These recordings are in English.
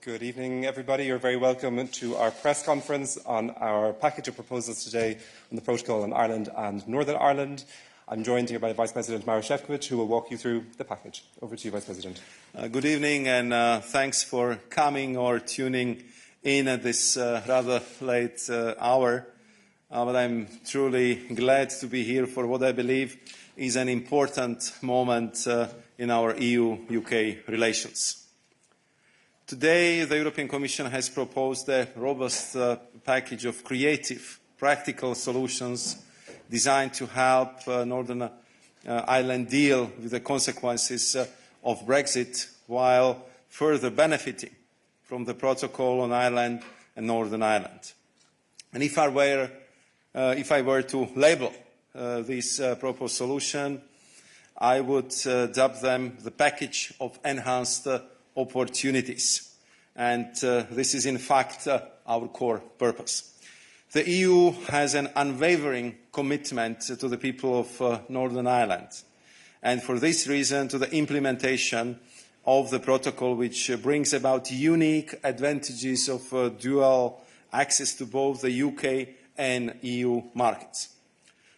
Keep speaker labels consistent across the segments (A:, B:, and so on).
A: Good evening, everybody. You're very welcome to our press conference on our package of proposals today on the protocol on Ireland and Northern Ireland. I'm joined here by Vice President Maroš Šefčovič, who will walk you through the package. Over to you, Vice President.
B: Good evening, and thanks for coming or tuning in at this rather late hour. But I'm truly glad to be here for what I believe is an important moment in our EU-UK relations. Today, the European Commission has proposed a robust package of creative, practical solutions designed to help Northern Ireland deal with the consequences of Brexit while further benefiting from the protocol on Ireland and Northern Ireland. And if I were to label this proposed solution, I would dub them the package of enhanced opportunities. And this is in fact our core purpose. The EU has an unwavering commitment to the people of Northern Ireland, and for this reason to the implementation of the protocol, which brings about unique advantages of dual access to both the UK and EU markets.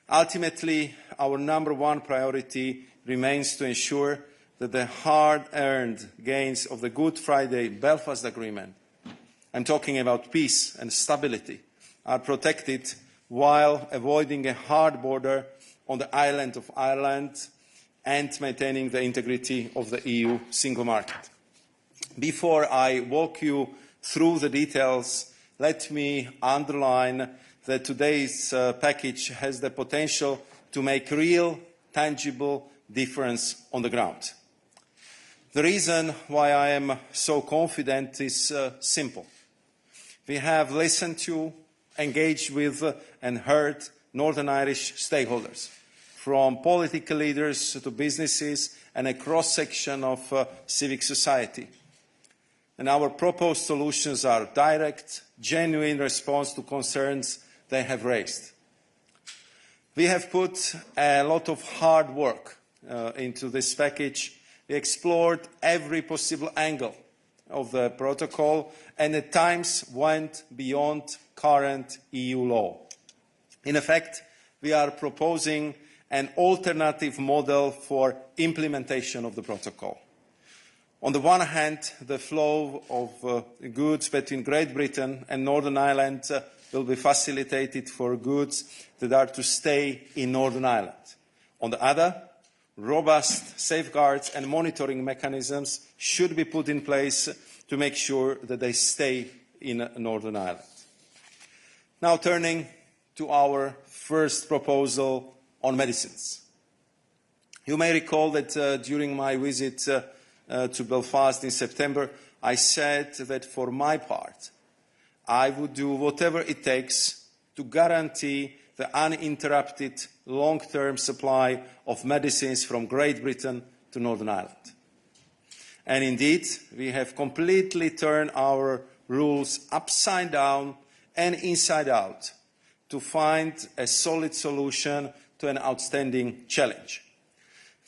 B: Ultimately, our number one priority remains to ensure that the hard-earned gains of the Good Friday Belfast Agreement, I'm talking about peace and stability, are protected while avoiding a hard border on the island of Ireland and maintaining the integrity of the EU single market. Before I walk you through the details, let me underline that today's package has the potential to make real, tangible difference on the ground. The reason why I am so confident is simple. We have listened to, engaged with and heard Northern Irish stakeholders, from political leaders to businesses and a cross-section of civic society. And our proposed solutions are direct, genuine response to concerns they have raised. We have put a lot of hard work into this package. We explored every possible angle of the protocol and at times went beyond current EU law. In effect, we are proposing an alternative model for implementation of the protocol. On the one hand, the flow of goods between Great Britain and Northern Ireland will be facilitated for goods that are to stay in Northern Ireland. On the other, robust safeguards and monitoring mechanisms should be put in place to make sure that they stay in Northern Ireland. Now turning to our first proposal on medicines. You may recall that during my visit to Belfast in September, I said that for my part, I would do whatever it takes to guarantee the uninterrupted long-term supply of medicines from Great Britain to Northern Ireland. And indeed, we have completely turned our rules upside down and inside out to find a solid solution to an outstanding challenge.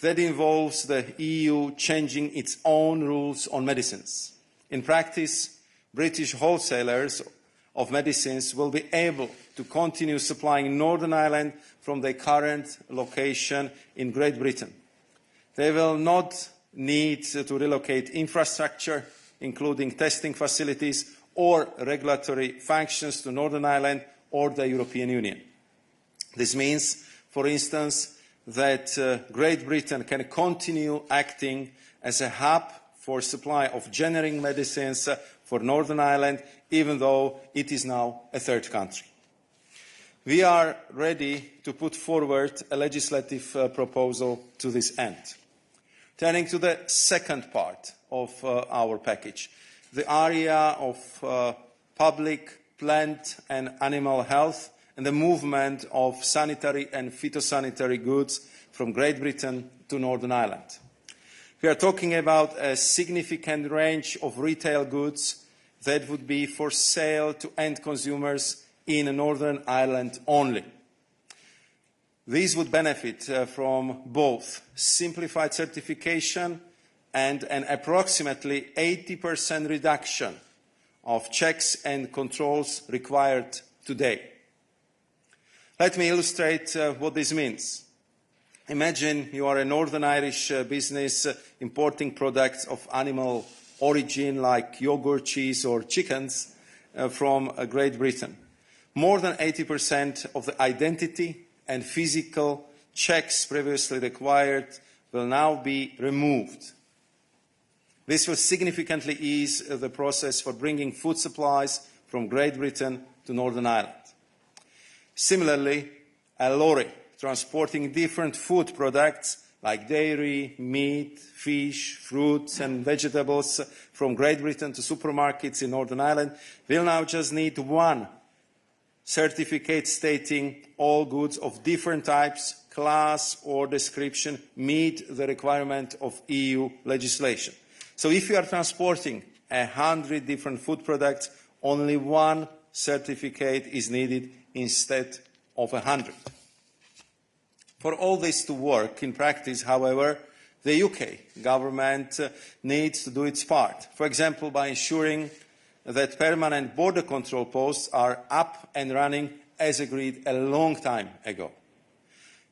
B: That involves the EU changing its own rules on medicines. In practice, British wholesalers of medicines will be able to continue supplying Northern Ireland from their current location in Great Britain. They will not need to relocate infrastructure, including testing facilities or regulatory functions, to Northern Ireland or the European Union. This means, for instance, that Great Britain can continue acting as a hub for supply of generic medicines for Northern Ireland, even though it is now a third country. We are ready to put forward a legislative proposal to this end. Turning to the second part of our package, the area of public, plant and animal health and the movement of sanitary and phytosanitary goods from Great Britain to Northern Ireland. We are talking about a significant range of retail goods that would be for sale to end consumers in Northern Ireland only. These would benefit from both simplified certification and an approximately 80% reduction of checks and controls required today. Let me illustrate what this means. Imagine you are a Northern Irish business importing products of animal origin like yogurt, cheese or chickens from Great Britain. More than 80% of the identity and physical checks previously required will now be removed. This will significantly ease the process for bringing food supplies from Great Britain to Northern Ireland. Similarly, a lorry transporting different food products like dairy, meat, fish, fruits and vegetables from Great Britain to supermarkets in Northern Ireland will now just need one certificate stating all goods of different types, class or description meet the requirement of EU legislation. So if you are transporting 100 different food products, only one certificate is needed instead of 100. For all this to work in practice, however, the UK government needs to do its part. For example, by ensuring that permanent border control posts are up and running as agreed a long time ago.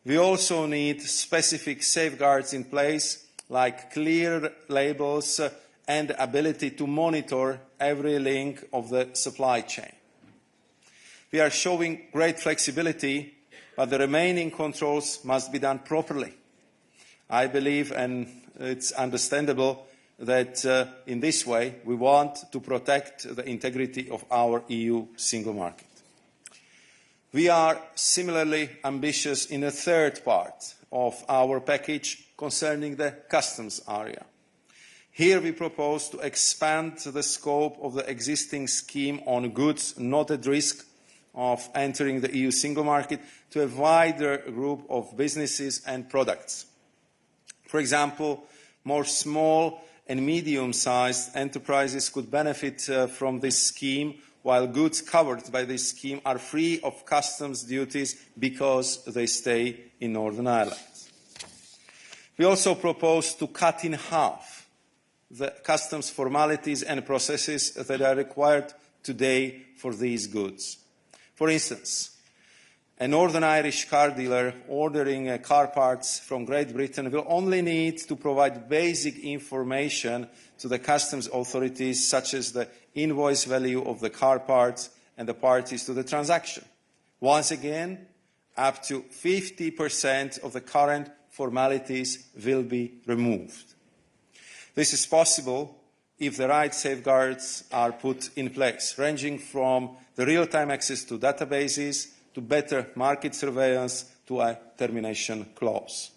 B: We also need specific safeguards in place, like clear labels and the ability to monitor every link of the supply chain. We are showing great flexibility, but the remaining controls must be done properly. I believe, and it's understandable, that in this way we want to protect the integrity of our EU single market. We are similarly ambitious in a third part of our package concerning the customs area. Here we propose to expand the scope of the existing scheme on goods not at risk of entering the EU single market to a wider group of businesses and products. For example, more small and medium-sized enterprises could benefit from this scheme, while goods covered by this scheme are free of customs duties because they stay in Northern Ireland. We also propose to cut in half the customs formalities and processes that are required today for these goods. For instance, a Northern Irish car dealer ordering car parts from Great Britain will only need to provide basic information to the customs authorities, such as the invoice value of the car parts and the parties to the transaction. Once again, up to 50% of the current formalities will be removed. This is possible if the right safeguards are put in place, ranging from the real-time access to databases to better market surveillance to a termination clause.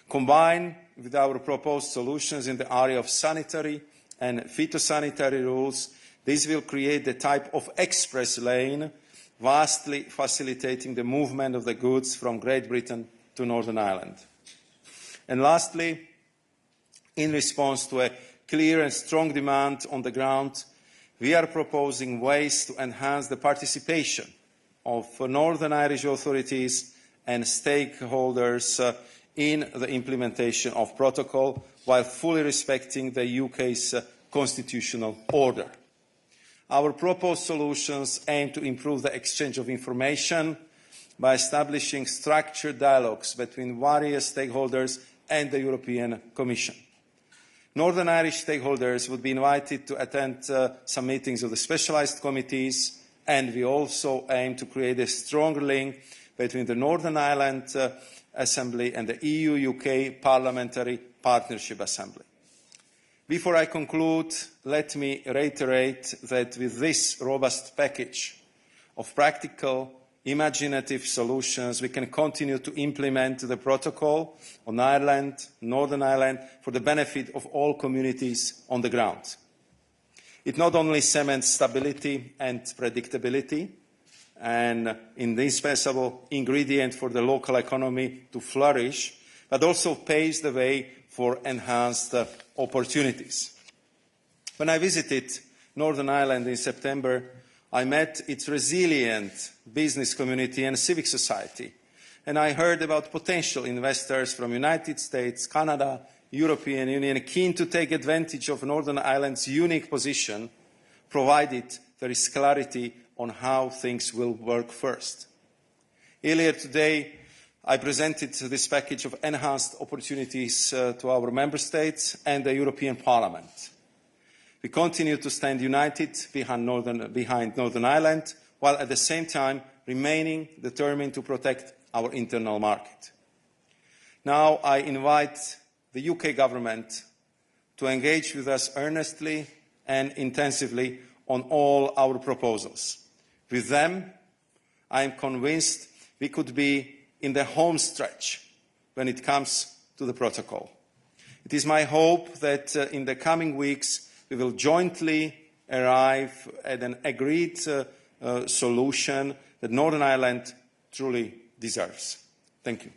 B: Combined with our proposed solutions in the area of sanitary and phytosanitary rules, this will create the type of express lane, vastly facilitating the movement of the goods from Great Britain to Northern Ireland. And lastly, in response to a clear and strong demand on the ground, we are proposing ways to enhance the participation of Northern Irish authorities and stakeholders in the implementation of protocol, while fully respecting the UK's constitutional order. Our proposed solutions aim to improve the exchange of information by establishing structured dialogues between various stakeholders and the European Commission. Northern Irish stakeholders would be invited to attend some meetings of the specialised committees, and we also aim to create a strong link between the Northern Ireland Assembly and the EU-UK Parliamentary Partnership Assembly. Before I conclude, let me reiterate that with this robust package of practical, imaginative solutions, we can continue to implement the protocol on Ireland, Northern Ireland, for the benefit of all communities on the ground. It not only cements stability and predictability, and an indispensable ingredient for the local economy to flourish, but also paves the way for enhanced opportunities. When I visited Northern Ireland in September, I met its resilient business community and civic society, and I heard about potential investors from the United States, Canada, European Union, keen to take advantage of Northern Ireland's unique position provided there is clarity on how things will work first. Earlier today, I presented this package of enhanced opportunities to our Member States and the European Parliament. We continue to stand united behind Northern Ireland, while at the same time remaining determined to protect our internal market. Now I invite the UK government to engage with us earnestly and intensively on all our proposals. With them, I am convinced we could be in the home stretch when it comes to the protocol. It is my hope that in the coming weeks we will jointly arrive at an agreed solution that Northern Ireland truly deserves. Thank you.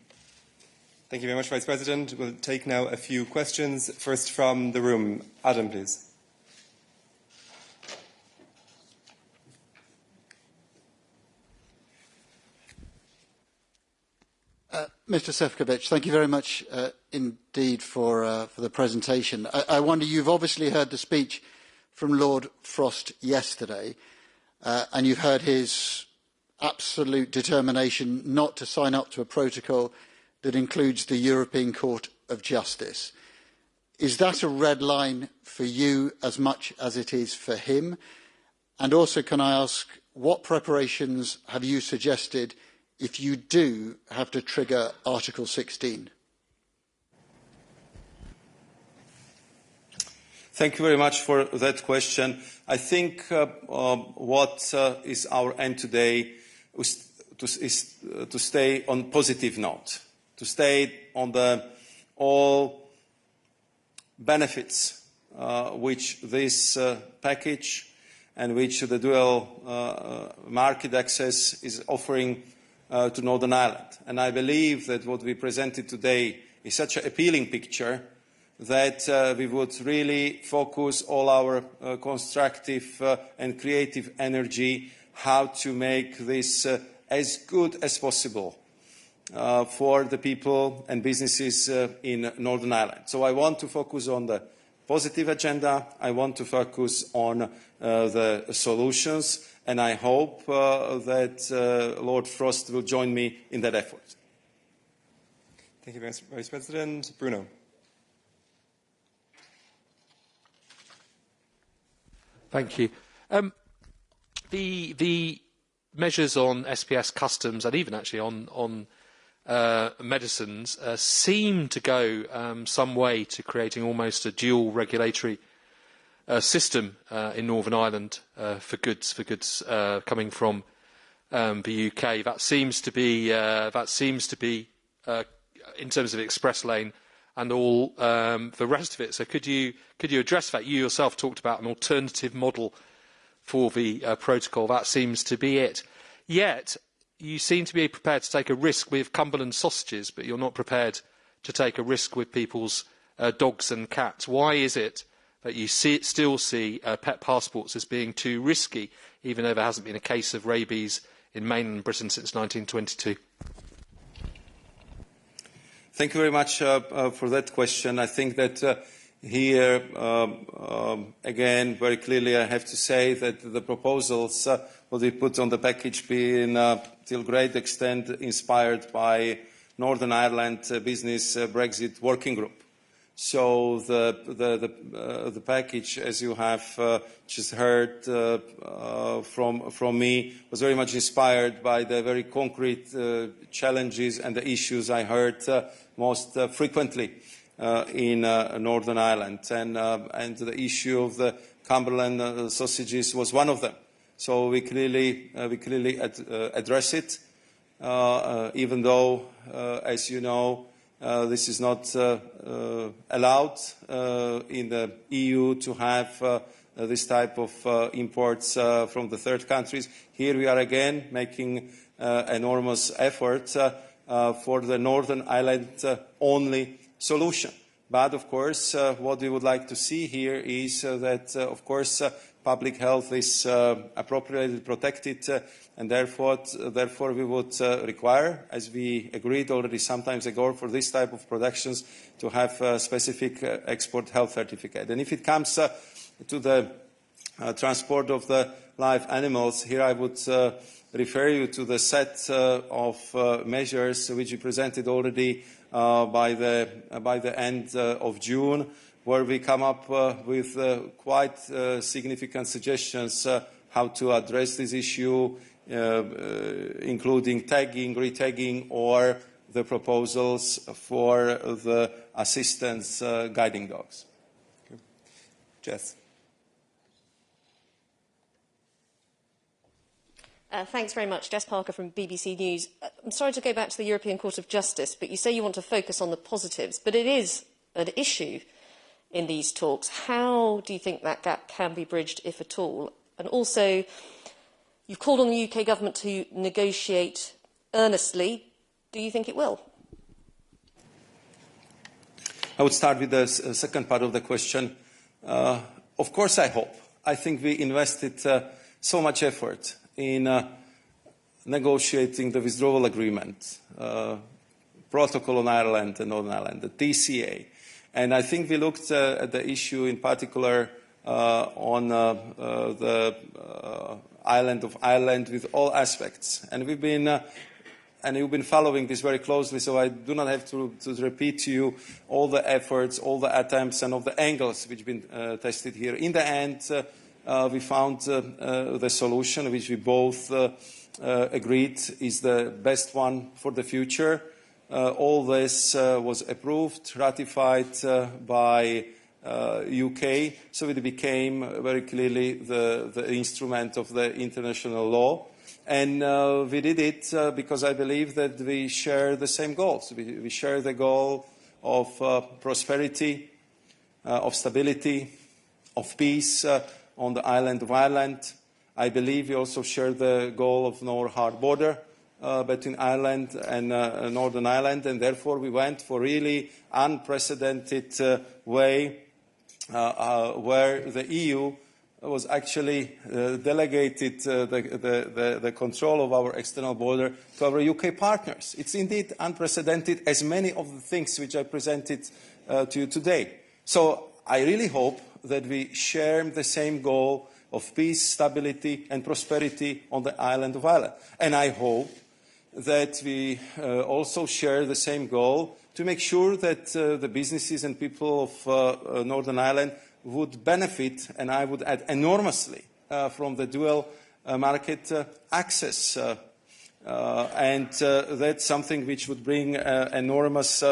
A: Thank you very much, Vice President. We'll take now a few questions. First from the room. Adam, please.
C: Mr. Šefčovič, thank you very much indeed for the presentation. I wonder, you've obviously heard the speech from Lord Frost yesterday, and you've heard his absolute determination not to sign up to a protocol that includes the European Court of Justice. Is that a red line for you as much as it is for him? And also, can I ask, what preparations have you suggested if you do have to trigger Article 16?
B: Thank you very much for that question. I think what is our end today is to stay on positive note, to stay on the all benefits which this package and which the dual market access is offering to Northern Ireland. And I believe that what we presented today is such an appealing picture that we would really focus all our constructive and creative energy how to make this as good as possible for the people and businesses in Northern Ireland. So I want to focus on the positive agenda. I want to focus on the solutions, and I hope that Lord Frost will join me in that effort.
A: Thank you, Vice President. Bruno.
D: Thank you. The measures on SPS customs and even actually on medicines seem to go some way to creating almost a dual regulatory system in Northern Ireland for goods coming from the UK. That seems to be in terms of express lane and all the rest of it. So could you address that? You yourself talked about an alternative model for the protocol. That seems to be it. Yet you seem to be prepared to take a risk with Cumberland sausages, but you're not prepared to take a risk with people's dogs and cats. Why is it that you still see pet passports as being too risky, even though there hasn't been a case of rabies in mainland Britain since 1922?
B: Thank you very much for that question. I think that here, again, very clearly I have to say that the proposals what we put on the package being to a great extent inspired by Northern Ireland Business Brexit Working Group. So the package, as you have just heard from me, was very much inspired by the very concrete challenges and the issues I heard most frequently in Northern Ireland, and the issue of the Cumberland sausages was one of them. So we clearly address it, even though, as you know, this is not allowed in the EU to have this type of imports from the third countries. Here we are again making enormous effort for the Northern Ireland only solution. But of course, what we would like to see here is that, of course, public health is appropriately protected, and therefore we would require, as we agreed already some time ago, for this type of productions to have a specific export health certificate. And if it comes to the transport of the live animals, here I would refer you to the set of measures which we presented already by the end of June, where we come up with quite significant suggestions how to address this issue, including tagging, retagging, or the proposals for the assistance guiding dogs.
A: Okay. Jess.
E: Thanks very much. Jess Parker from BBC News. I'm sorry to go back to the European Court of Justice, but you say you want to focus on the positives, but it is an issue in these talks. How do you think that gap can be bridged, if at all? And also, you've called on the UK government to negotiate earnestly. Do you think it will?
B: I would start with the second part of the question. Of course I hope. I think we invested so much effort in negotiating the withdrawal agreement, protocol on Ireland and Northern Ireland, the TCA. And I think we looked at the issue in particular on the island of Ireland with all aspects. And we've been and you've been following this very closely, so I do not have to repeat to you all the efforts, all the attempts, and all the angles which have been tested here. In the end, we found the solution which we both agreed is the best one for the future. All this was approved, ratified by UK, so it became very clearly the instrument of the international law. And we did it because I believe that we share the same goals. We share the goal of prosperity, of stability, of peace on the island of Ireland. I believe we also share the goal of no hard border between Ireland and Northern Ireland, and therefore we went for really unprecedented way where the EU was actually delegated the control of our external border to our UK partners. It's indeed unprecedented, as many of the things which I presented to you today. So I really hope that we share the same goal of peace, stability and prosperity on the island of Ireland. And I hope that we also share the same goal to make sure that the businesses and people of Northern Ireland would benefit, and I would add enormously, from the dual market access. And that's something which would bring enormous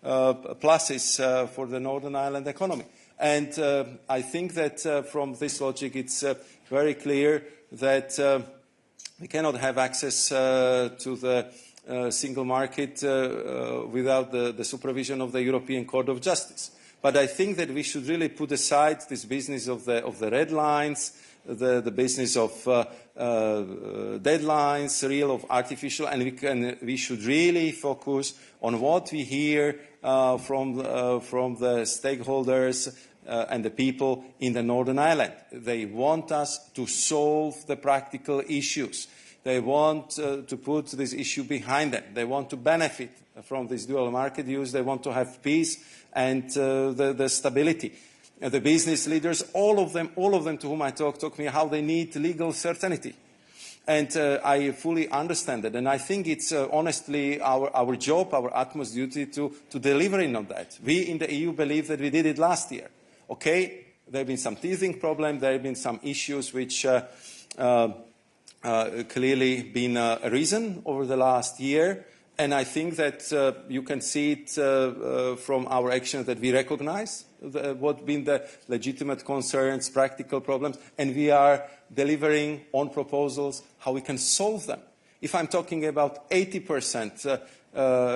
B: pluses for the Northern Ireland economy. And I think that from this logic it's very clear that we cannot have access to the single market without the supervision of the European Court of Justice. But I think that we should really put aside this business of the red lines, the business of deadlines, real of artificial, and we should really focus on what we hear from the stakeholders and the people in the Northern Ireland. They want us to solve the practical issues. They want to put this issue behind them. They want to benefit from this dual market use. They want to have peace and the stability. The business leaders, all of them to whom I talk me how they need legal certainty. And I fully understand that. And I think it's honestly our job, our utmost duty to deliver on that. We in the EU believe that we did it last year. Okay, there have been some teething problems, there have been some issues which clearly been arisen over the last year. And I think that you can see it from our actions that we recognize what have been the legitimate concerns, practical problems, and we are delivering on proposals how we can solve them. If I'm talking about 80%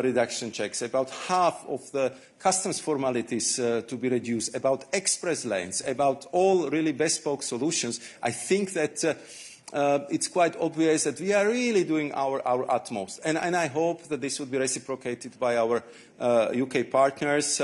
B: reduction checks, about half of the customs formalities to be reduced, about express lanes, about all really bespoke solutions, I think that it's quite obvious that we are really doing our utmost. And I hope that this would be reciprocated by our UK partners.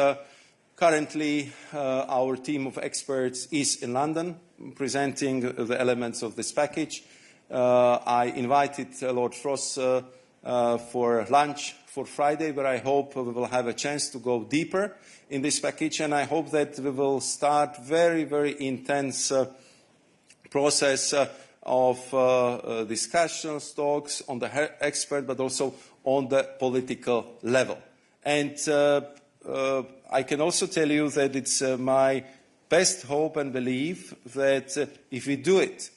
B: Currently, our team of experts is in London presenting the elements of this package. I invited Lord Frost for lunch for Friday, where I hope we will have a chance to go deeper in this package, and I hope that we will start very, very intense process of discussions, talks on the expert, but also on the political level. And I can also tell you that it's my best hope and belief that if we do it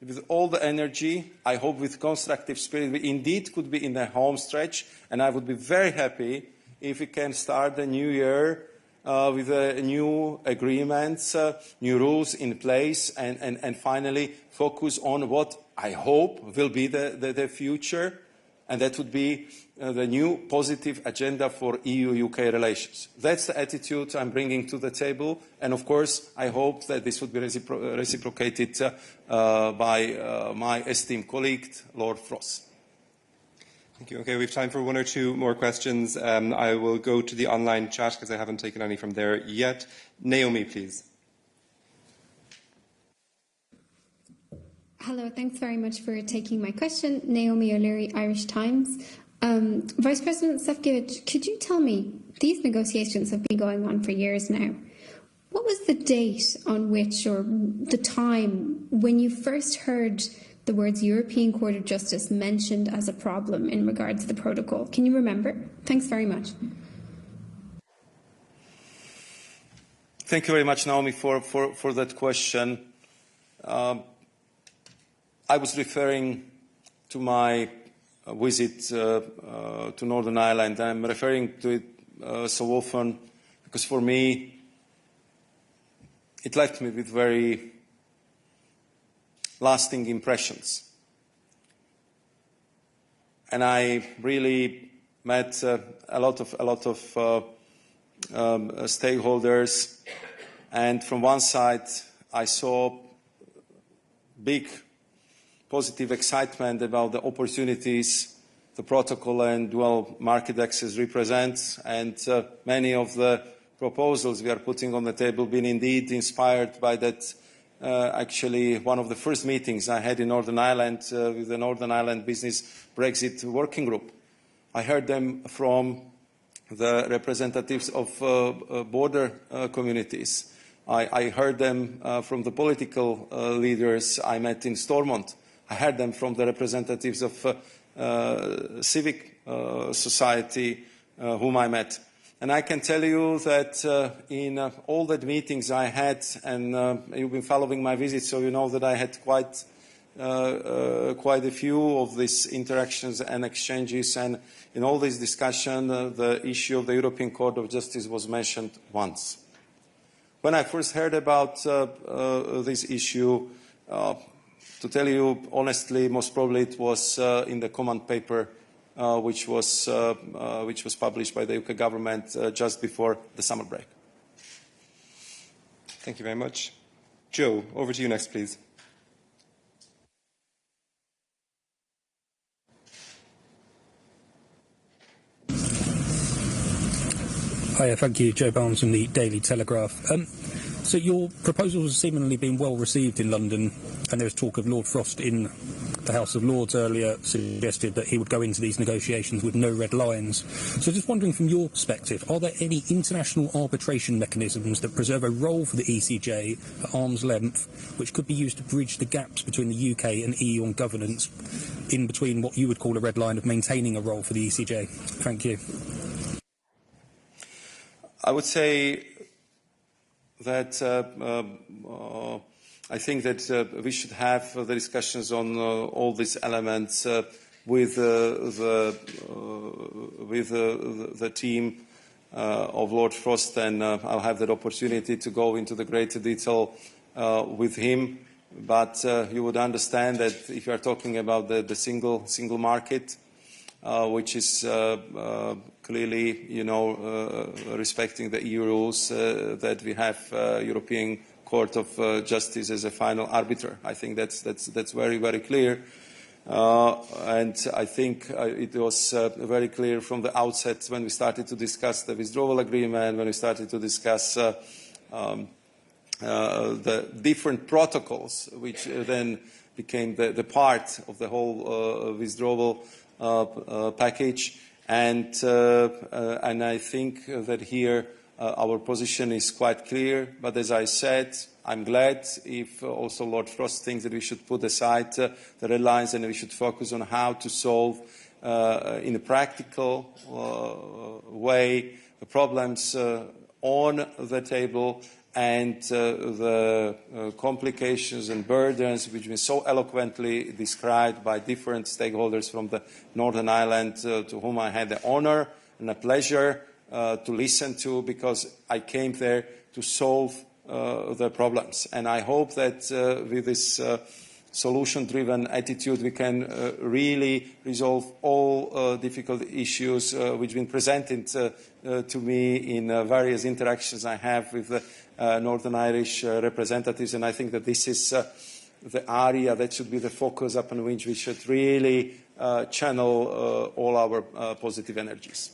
B: with all the energy, I hope with constructive spirit, we indeed could be in the home stretch, and I would be very happy if we can start the new year with new agreements, new rules in place, and finally focus on what I hope will be the future, and that would be the new positive agenda for EU-UK relations. That's the attitude I'm bringing to the table, and of course I hope that this would be reciprocated by my esteemed colleague, Lord Frost.
A: Thank you. Okay, we have time for one or two more questions. I will go to the online chat because I haven't taken any from there yet. Naomi, please.
F: Hello, thanks very much for taking my question. Naomi O'Leary, Irish Times. Vice President Šefčovič, could you tell me, these negotiations have been going on for years now. What was the date on which, or the time, when you first heard the words European Court of Justice mentioned as a problem in regards to the protocol? Can you remember? Thanks very much.
B: Thank you very much, Naomi, for that question. I was referring to my visit to Northern Ireland. I'm referring to it so often because for me it left me with very lasting impressions. And I really met a lot of stakeholders, and from one side I saw big positive excitement about the opportunities the protocol and dual market access represents, and many of the proposals we are putting on the table been indeed inspired by that. Actually, one of the first meetings I had in Northern Ireland with the Northern Ireland Business Brexit Working Group. I heard them from the representatives of border communities. I heard them from the political leaders I met in Stormont. I heard them from the representatives of civic society whom I met. And I can tell you that in all the meetings I had, and you've been following my visits, so you know that I had quite a few of these interactions and exchanges, and in all this discussion, the issue of the European Court of Justice was mentioned once. When I first heard about this issue, to tell you honestly, most probably it was in the command paper which was published by the UK government just before the summer break.
A: Thank you very much. Joe, over to you next, please.
G: Hiya, thank you. Joe Barnes from the Daily Telegraph. So your proposal has seemingly been well received in London, and there was talk of Lord Frost in the House of Lords earlier suggested that he would go into these negotiations with no red lines. So just wondering from your perspective, are there any international arbitration mechanisms that preserve a role for the ECJ at arm's length, which could be used to bridge the gaps between the UK and EU on governance, in between what you would call a red line of maintaining a role for the ECJ? Thank you.
B: I would say that I think that we should have the discussions on all these elements with the team of Lord Frost, and I'll have that opportunity to go into the greater detail with him. But you would understand that if you are talking about the single market, which is clearly, respecting the EU rules, that we have European Court of Justice as a final arbiter. I think that's very, very clear. And I think it was very clear from the outset when we started to discuss the withdrawal agreement, when we started to discuss the different protocols, which then became the part of the whole withdrawal package. And I think that here our position is quite clear, but as I said, I'm glad if also Lord Frost thinks that we should put aside the red lines and we should focus on how to solve in a practical way the problems on the table and the complications and burdens which have been so eloquently described by different stakeholders from the Northern Ireland to whom I had the honour and the pleasure to listen to, because I came there to solve the problems. And I hope that with this solution-driven attitude we can really resolve all difficult issues which have been presented to me in various interactions I have with the Northern Irish representatives, and I think that this is the area that should be the focus upon which we should really channel all our positive energies.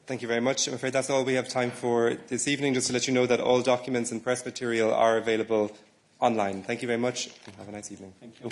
A: Thank you very much. I'm afraid that's all we have time for this evening. Just to let you know that all documents and press material are available online. Thank you very much and have a nice evening.
B: Thank you.